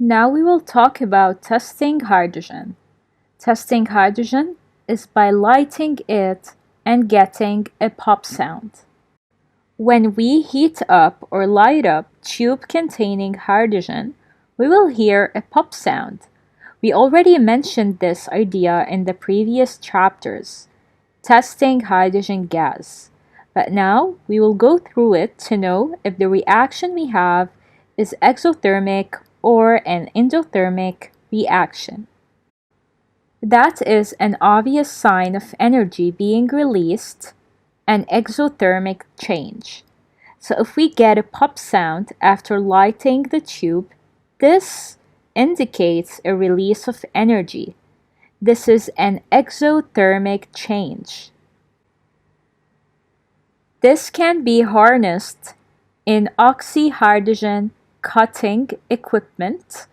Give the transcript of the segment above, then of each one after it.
Now we will talk about testing hydrogen. Testing hydrogen is by lighting it and getting a pop sound. When we heat up or light up tube containing hydrogen, we will hear a pop sound. We already mentioned this idea in the previous chapters, testing hydrogen gas. But now we will go through it to know if the reaction we have is exothermic or an endothermic reaction. That is an obvious sign of energy being released, an exothermic change. So if we get a pop sound after lighting the tube, this indicates a release of energy. This is an exothermic change. This can be harnessed in oxyhydrogen cutting equipment,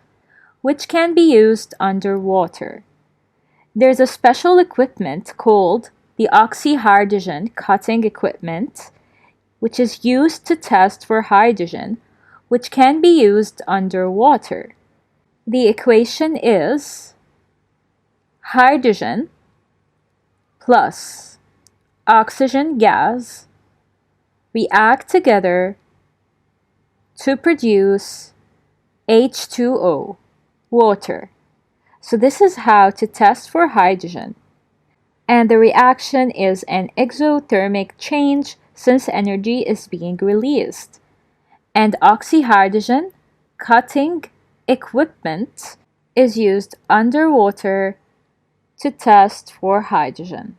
which can be used underwater. There's a special equipment called the oxyhydrogen cutting equipment, which is used to test for hydrogen, which can be used underwater. The equation is hydrogen plus oxygen gas react together to produce H2O, water. So this is how to test for hydrogen. And the reaction is an exothermic change since energy is being released. And oxyhydrogen cutting equipment is used underwater to test for hydrogen.